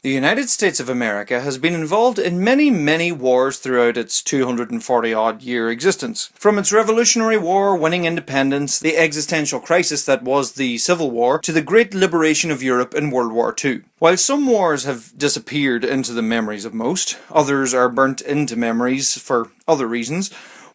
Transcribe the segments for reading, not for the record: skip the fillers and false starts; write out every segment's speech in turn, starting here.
The United States of America has been involved in many wars throughout its 240-odd year existence. From its Revolutionary War, winning independence, the existential crisis that was the Civil War, to the Great Liberation of Europe in World War II. While some wars have disappeared into the memories of most, others are burnt into memories for other reasons.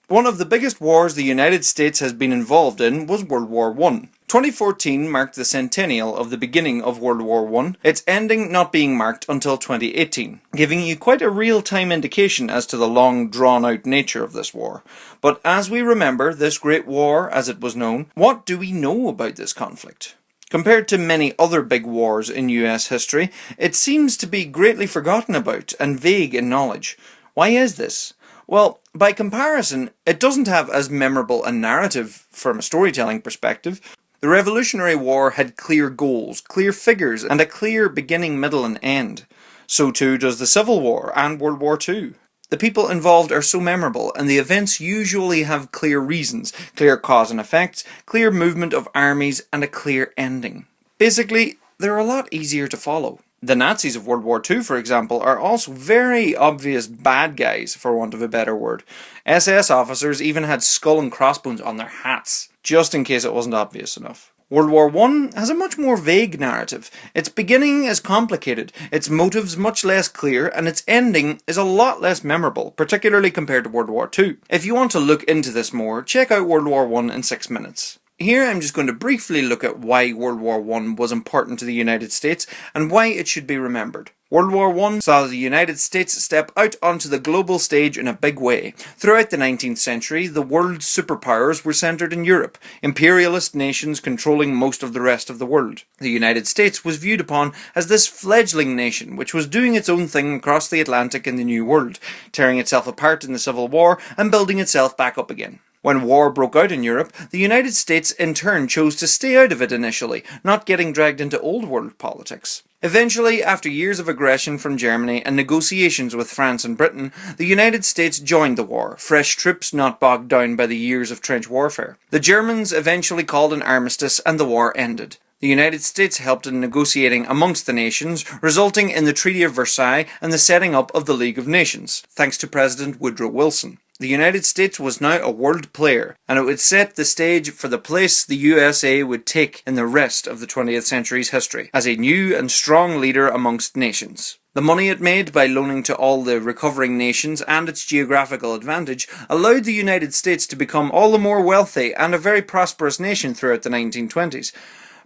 One of the biggest wars the United States has been involved in was World War I. 2014 marked the centennial of the beginning of World War I, its ending not being marked until 2018, giving you quite a real-time indication as to the long drawn-out nature of this war. But as we remember this great war as it was known, what do we know about this conflict? Compared to many other big wars in US history, it seems to be greatly forgotten about and vague in knowledge. Why is this? Well, by comparison, it doesn't have as memorable a narrative from a storytelling perspective. The Revolutionary War had clear goals, clear figures, and a clear beginning, middle, and end. So too does the Civil War and World War II. The people involved are so memorable, and the events usually have clear reasons, clear cause and effects, clear movement of armies, and a clear ending. Basically, they're a lot easier to follow. The Nazis of World War II, for example, are also very obvious bad guys, for want of a better word. SS officers even had skull and crossbones on their hats, just in case it wasn't obvious enough. World War I has a much more vague narrative. Its beginning is complicated, its motives much less clear, and its ending is a lot less memorable, particularly compared to World War II. If you want to look into this more, check out World War I in 6 minutes. Here I'm just going to briefly look at why World War I was important to the United States and why it should be remembered. World War I saw the United States step out onto the global stage in a big way. Throughout the 19th century, the world's superpowers were centered in Europe, imperialist nations controlling most of the rest of the world. The United States was viewed upon as this fledgling nation which was doing its own thing across the Atlantic in the New World, tearing itself apart in the Civil War and building itself back up again. When war broke out in Europe, the United States in turn chose to stay out of it initially, not getting dragged into old world politics. Eventually, after years of aggression from Germany and negotiations with France and Britain, the United States joined the war, fresh troops not bogged down by the years of trench warfare. The Germans eventually called an armistice and the war ended. The United States helped in negotiating amongst the nations, resulting in the Treaty of Versailles and the setting up of the League of Nations, thanks to President Woodrow Wilson. The United States was now a world player, and it would set the stage for the place the USA would take in the rest of the 20th century's history, as a new and strong leader amongst nations. The money it made by loaning to all the recovering nations and its geographical advantage allowed the United States to become all the more wealthy and a very prosperous nation throughout the 1920s.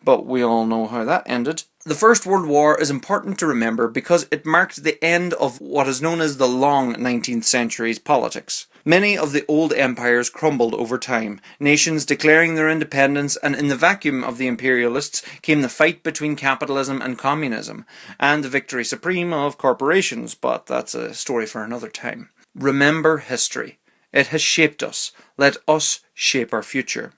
But we all know how that ended. The First World War is important to remember because it marked the end of what is known as the long 19th century's politics. Many of the old empires crumbled over time, nations declaring their independence, and in the vacuum of the imperialists came the fight between capitalism and communism, and the victory supreme of corporations, but that's a story for another time. Remember history. It has shaped us. Let us shape our future.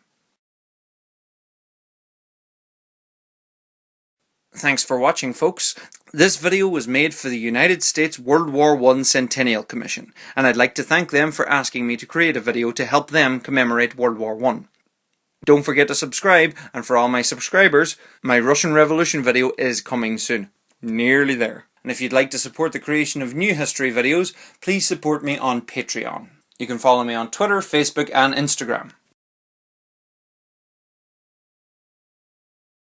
Thanks for watching, folks. This video was made for the United States World War I Centennial Commission, and I'd like to thank them for asking me to create a video to help them commemorate World War I. Don't forget to subscribe, and for all my subscribers, my Russian Revolution video is coming soon. Nearly there. And if you'd like to support the creation of new history videos, please support me on Patreon. You can follow me on Twitter, Facebook, and Instagram.